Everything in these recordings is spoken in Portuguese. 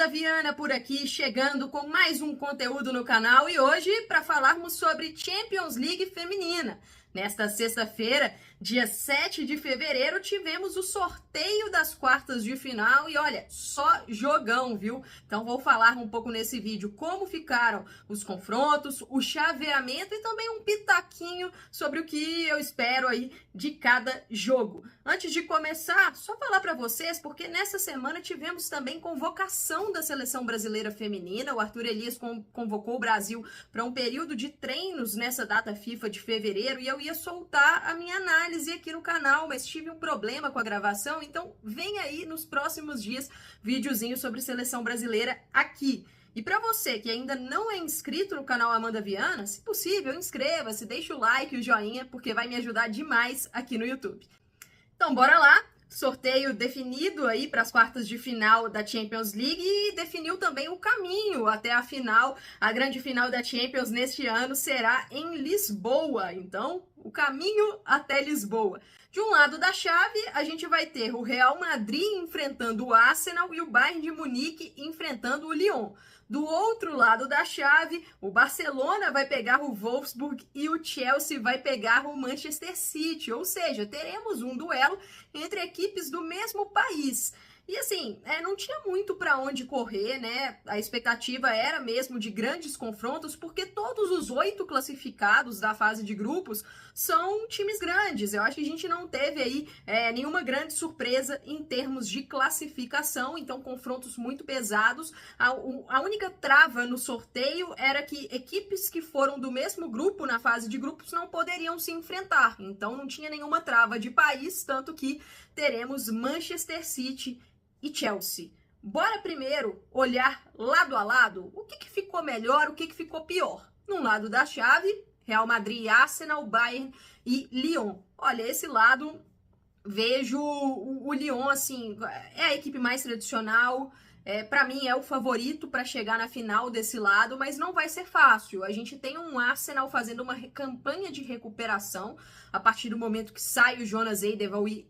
Amanda Viana por aqui, chegando com mais um conteúdo no canal e hoje para falarmos sobre Champions League feminina. Nesta sexta-feira, dia 7 de fevereiro, tivemos o sorteio das quartas de final e olha, só jogão, viu? Então vou falar um pouco nesse vídeo como ficaram os confrontos, o chaveamento e também um pitaquinho sobre o que eu espero aí de cada jogo. Antes de começar, só falar para vocês, porque nessa semana tivemos também convocação da Seleção Brasileira Feminina. O Arthur Elias convocou o Brasil para um período de treinos nessa data FIFA de fevereiro e eu ia soltar a minha análise aqui no canal, mas tive um problema com a gravação, então vem aí nos próximos dias videozinho sobre Seleção Brasileira aqui. E para você que ainda não é inscrito no canal Amanda Viana, se possível, inscreva-se, deixa o like e o joinha, porque vai me ajudar demais aqui no YouTube. Então, bora lá! Sorteio definido aí para as quartas de final da Champions League e definiu também o caminho até a final. A grande final da Champions neste ano será em Lisboa. Então, o caminho até Lisboa. De um lado da chave, a gente vai ter o Real Madrid enfrentando o Arsenal e o Bayern de Munique enfrentando o Lyon. Do outro lado da chave, o Barcelona vai pegar o Wolfsburg e o Chelsea vai pegar o Manchester City. Ou seja, teremos um duelo entre equipes do mesmo país. E assim, não tinha muito para onde correr, né? A expectativa era mesmo de grandes confrontos, porque todos os 8 classificados da fase de grupos são times grandes. Eu acho que a gente não teve aí nenhuma grande surpresa em termos de classificação, então confrontos muito pesados. A única trava no sorteio era que equipes que foram do mesmo grupo na fase de grupos não poderiam se enfrentar. Então não tinha nenhuma trava de país, tanto que teremos Manchester City e Chelsea. Bora primeiro olhar lado a lado o que ficou melhor, o que ficou pior. Num lado da chave, Real Madrid, Arsenal, Bayern e Lyon. Olha, esse lado vejo o Lyon, assim, é a equipe mais tradicional. Para mim é o favorito para chegar na final desse lado, mas não vai ser fácil. A gente tem um Arsenal fazendo uma campanha de recuperação a partir do momento que sai o Jonas Eidevall e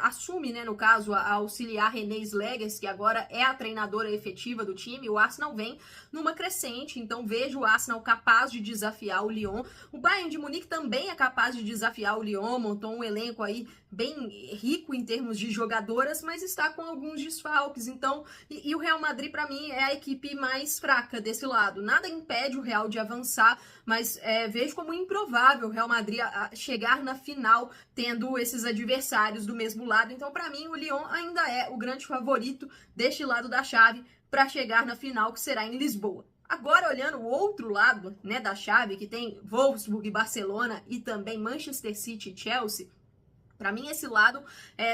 assume, né, no caso, a auxiliar Renée Slegers, que agora é a treinadora efetiva do time. O Arsenal vem numa crescente, então vejo o Arsenal capaz de desafiar o Lyon. O Bayern de Munique também é capaz de desafiar o Lyon, montou um elenco aí bem rico em termos de jogadoras, mas está com alguns desfalques, então, e o Real Madrid, para mim, é a equipe mais fraca desse lado. Nada impede o Real de avançar, mas vejo como improvável o Real Madrid chegar na final tendo esses adversários do mesmo lado. Então, para mim, o Lyon ainda é o grande favorito deste lado da chave para chegar na final, que será em Lisboa. Agora, olhando o outro lado, né, da chave, que tem Wolfsburg e Barcelona e também Manchester City e Chelsea, para mim, esse lado,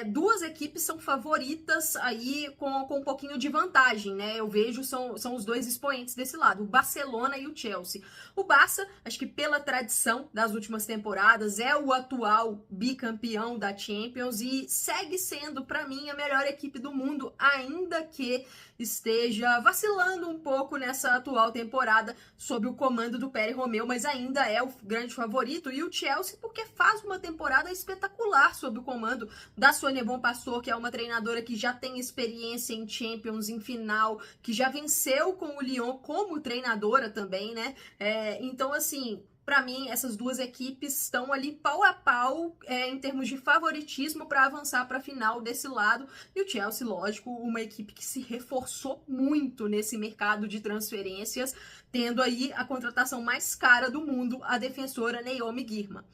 duas equipes são favoritas aí com um pouquinho de vantagem, né? Eu vejo são os dois expoentes desse lado, o Barcelona e o Chelsea. O Barça, acho que pela tradição das últimas temporadas, é o atual bicampeão da Champions e segue sendo, para mim, a melhor equipe do mundo, ainda que esteja vacilando um pouco nessa atual temporada sob o comando do Pere Romeu, mas ainda é o grande favorito. E o Chelsea, porque faz uma temporada espetacular sob o comando da Sonia Bonpastor, que é uma treinadora que já tem experiência em Champions, em final, que já venceu com o Lyon como treinadora também, né? Então, assim, para mim, essas duas equipes estão ali pau a pau em termos de favoritismo para avançar para a final desse lado. E o Chelsea, lógico, uma equipe que se reforçou muito nesse mercado de transferências, tendo aí a contratação mais cara do mundo, a defensora Naomi Girma.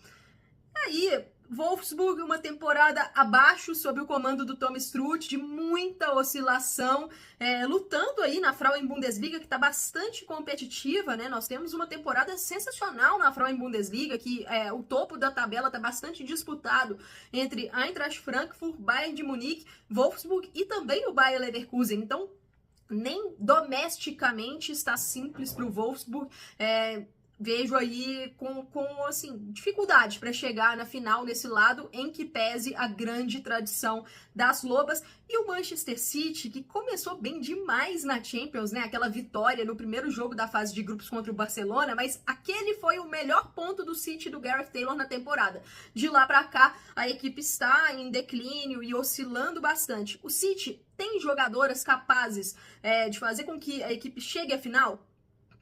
Aí, Wolfsburg, uma temporada abaixo sob o comando do Thomas Struth, de muita oscilação, lutando aí na Frauen-Bundesliga, que está bastante competitiva, né? Nós temos uma temporada sensacional na Frauen-Bundesliga, que o topo da tabela está bastante disputado entre Eintracht Frankfurt, Bayern de Munique, Wolfsburg e também o Bayer Leverkusen. Então, nem domesticamente está simples para o Wolfsburg. Vejo aí com assim, dificuldade para chegar na final nesse lado, em que pese a grande tradição das Lobas. E o Manchester City, que começou bem demais na Champions, né? Aquela vitória no primeiro jogo da fase de grupos contra o Barcelona, mas aquele foi o melhor ponto do City do Gareth Taylor na temporada. De lá para cá, a equipe está em declínio e oscilando bastante. O City tem jogadoras capazes de fazer com que a equipe chegue à final?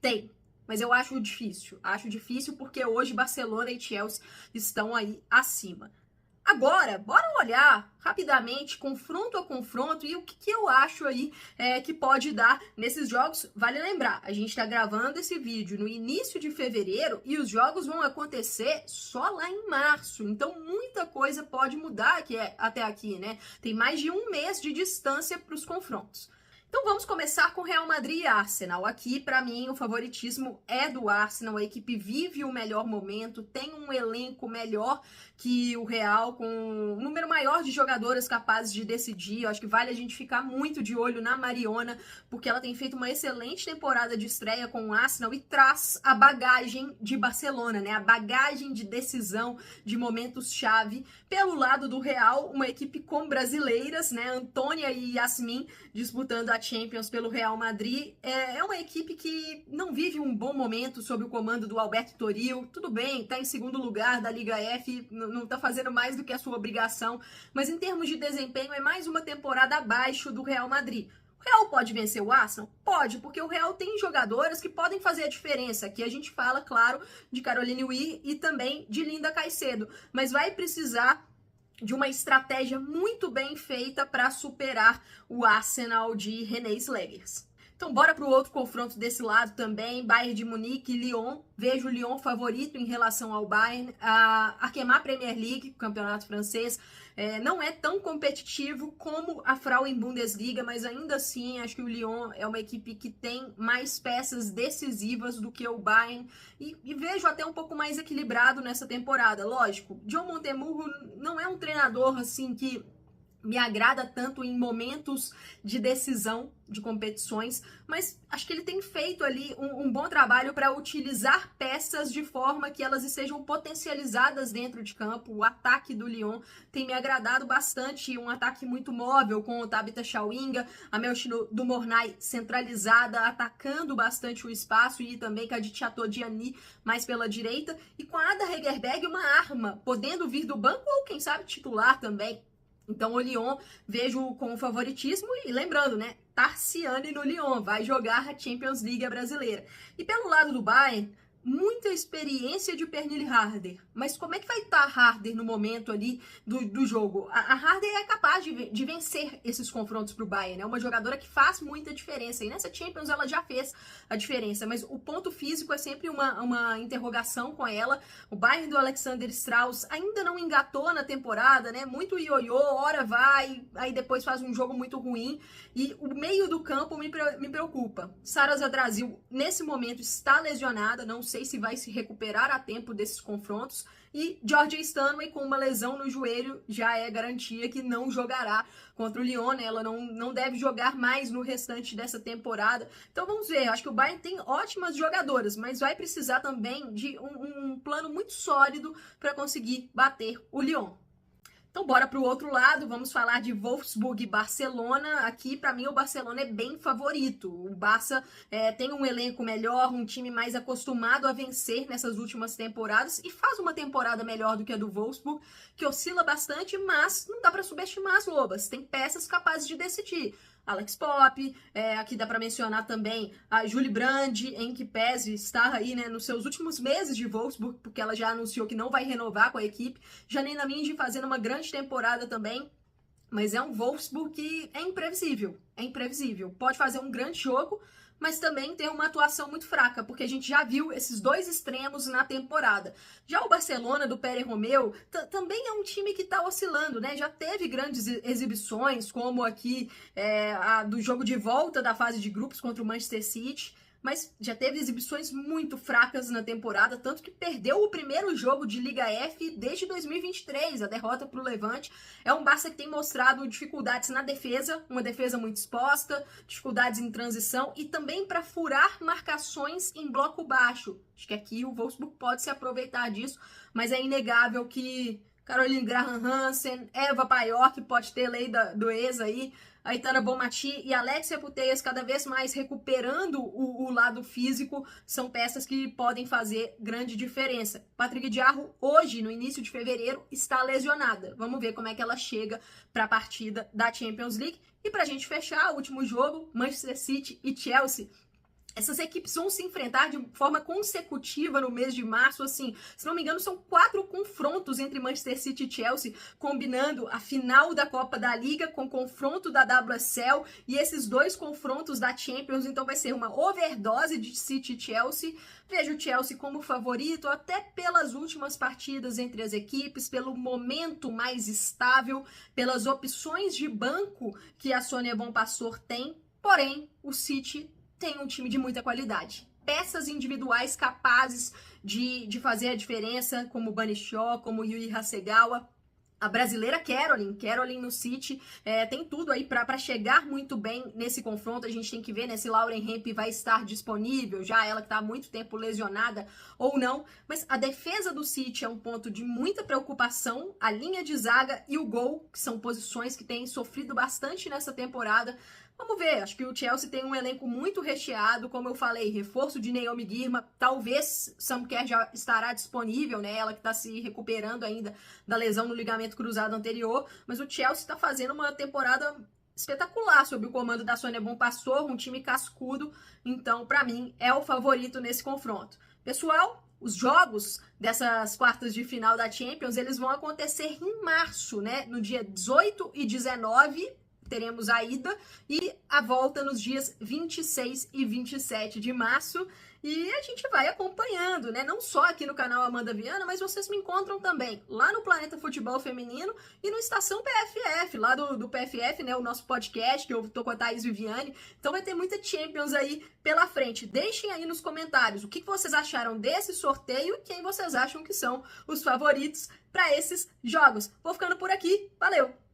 Tem. Mas eu acho difícil. Acho difícil porque hoje Barcelona e Chelsea estão aí acima. Agora, bora olhar rapidamente, confronto a confronto, e o que eu acho aí que pode dar nesses jogos. Vale lembrar, a gente está gravando esse vídeo no início de fevereiro e os jogos vão acontecer só lá em março. Então, muita coisa pode mudar até aqui, né? Tem mais de um mês de distância para os confrontos. Então vamos começar com Real Madrid e Arsenal. Aqui, para mim, o favoritismo é do Arsenal. A equipe vive o melhor momento, tem um elenco melhor que o Real, com um número maior de jogadoras capazes de decidir. Eu acho que vale a gente ficar muito de olho na Mariona, porque ela tem feito uma excelente temporada de estreia com o Arsenal e traz a bagagem de Barcelona, né? A bagagem de decisão, de momentos-chave. Pelo lado do Real, uma equipe com brasileiras, né? Antônia e Yasmin disputando a Champions pelo Real Madrid. É uma equipe que não vive um bom momento sob o comando do Alberto Toril. Tudo bem, tá em segundo lugar da Liga F, não tá fazendo mais do que a sua obrigação, mas em termos de desempenho é mais uma temporada abaixo do Real Madrid. O Real pode vencer o Arsenal? Pode, porque o Real tem jogadoras que podem fazer a diferença. Aqui a gente fala, claro, de Caroline Weir e também de Linda Caicedo, mas vai precisar de uma estratégia muito bem feita para superar o Arsenal de René Slegers. Então bora para o outro confronto desse lado também, Bayern de Munique e Lyon. Vejo o Lyon favorito em relação ao Bayern. A Arkema Premier League, campeonato francês, não é tão competitivo como a Frauen Bundesliga, mas ainda assim acho que o Lyon é uma equipe que tem mais peças decisivas do que o Bayern e vejo até um pouco mais equilibrado nessa temporada. Lógico, John Montemurro não é um treinador assim que me agrada tanto em momentos de decisão de competições, mas acho que ele tem feito ali um bom trabalho para utilizar peças de forma que elas estejam potencializadas dentro de campo. O ataque do Lyon tem me agradado bastante, um ataque muito móvel com o Tabitha Chawinga, a Melchi do Mornay centralizada, atacando bastante o espaço, e também com a de Chateaudiani mais pela direita, e com a Ada Hegerberg uma arma, podendo vir do banco ou quem sabe titular também. Então o Lyon vejo com favoritismo e lembrando, né, Tarciane no Lyon, vai jogar a Champions League brasileira. E pelo lado do Bayern, muita experiência de Pernille Harder, mas como é que vai estar a Harder no momento ali do jogo? A Harder é capaz de vencer esses confrontos para o Bayern, é uma jogadora que faz muita diferença, e nessa Champions ela já fez a diferença, mas o ponto físico é sempre uma interrogação com ela. O Bayern do Alexander Strauss ainda não engatou na temporada, né? Muito ioiô, hora vai, aí depois faz um jogo muito ruim, e o meio do campo me preocupa. Sara Zadrazil, nesse momento, está lesionada, não sei se vai se recuperar a tempo desses confrontos, e Georgia Stanway com uma lesão no joelho já é garantia que não jogará contra o Lyon, né? Ela não deve jogar mais no restante dessa temporada. Então vamos ver, acho que o Bayern tem ótimas jogadoras, mas vai precisar também de um plano muito sólido para conseguir bater o Lyon. Então bora para o outro lado, vamos falar de Wolfsburg e Barcelona. Aqui, para mim, o Barcelona é bem favorito. O Barça tem um elenco melhor, um time mais acostumado a vencer nessas últimas temporadas e faz uma temporada melhor do que a do Wolfsburg, que oscila bastante, mas não dá para subestimar as lobas. Tem peças capazes de decidir. Alex Popp, aqui dá para mencionar também a Julie Brand, em que pese estar aí, né, nos seus últimos meses de Wolfsburg, porque ela já anunciou que não vai renovar com a equipe. Janina Minge fazendo uma grande temporada também, mas é um Wolfsburg que é imprevisível. Pode fazer um grande jogo, mas também tem uma atuação muito fraca, porque a gente já viu esses dois extremos na temporada. Já o Barcelona, do Pere Romeu, também é um time que está oscilando, né? Já teve grandes exibições, como aqui a do jogo de volta da fase de grupos contra o Manchester City, mas já teve exibições muito fracas na temporada, tanto que perdeu o primeiro jogo de Liga F desde 2023, a derrota para o Levante. É um Barça que tem mostrado dificuldades na defesa, uma defesa muito exposta, dificuldades em transição e também para furar marcações em bloco baixo. Acho que aqui o Wolfsburg pode se aproveitar disso, mas é inegável que Caroline Graham Hansen, Eva Paior, que pode ter lei do ex aí, Aitana Bonmatí e Alexia Putellas cada vez mais recuperando o lado físico, são peças que podem fazer grande diferença. Patrick Diarro, hoje, no início de fevereiro, está lesionada. Vamos ver como é que ela chega para a partida da Champions League. E pra gente fechar, o último jogo, Manchester City e Chelsea. Essas equipes vão se enfrentar de forma consecutiva no mês de março, assim, se não me engano, são 4 confrontos entre Manchester City e Chelsea, combinando a final da Copa da Liga com o confronto da WSL e esses 2 confrontos da Champions, então vai ser uma overdose de City e Chelsea. Vejo o Chelsea como favorito, até pelas últimas partidas entre as equipes, pelo momento mais estável, pelas opções de banco que a Sonia Bonpastor tem, porém, o City tem um time de muita qualidade. Peças individuais capazes de fazer a diferença, como o Bunny Shaw, como o Yui Hasegawa. A brasileira Caroline no City, tem tudo aí para chegar muito bem nesse confronto. A gente tem que ver, né, se Lauren Hemp vai estar disponível, já ela que está há muito tempo lesionada ou não. Mas a defesa do City é um ponto de muita preocupação, a linha de zaga e o gol, que são posições que têm sofrido bastante nessa temporada. Vamos ver, acho que o Chelsea tem um elenco muito recheado, como eu falei, reforço de Naomi Girma, talvez Sam Kerr já estará disponível, né, ela que está se recuperando ainda da lesão no ligamento cruzado anterior, mas o Chelsea está fazendo uma temporada espetacular sob o comando da Sonia Bonpastor, um time cascudo, então para mim é o favorito nesse confronto. Pessoal, os jogos dessas quartas de final da Champions, eles vão acontecer em março, né, no dia 18 e 19, teremos a ida e a volta nos dias 26 e 27 de março. E a gente vai acompanhando, né? Não só aqui no canal Amanda Viana, mas vocês me encontram também lá no Planeta Futebol Feminino e no Estação PFF, lá do PFF, né? O nosso podcast, que eu tô com a Thaís Viviane. Então vai ter muita Champions aí pela frente. Deixem aí nos comentários o que vocês acharam desse sorteio e quem vocês acham que são os favoritos para esses jogos. Vou ficando por aqui. Valeu!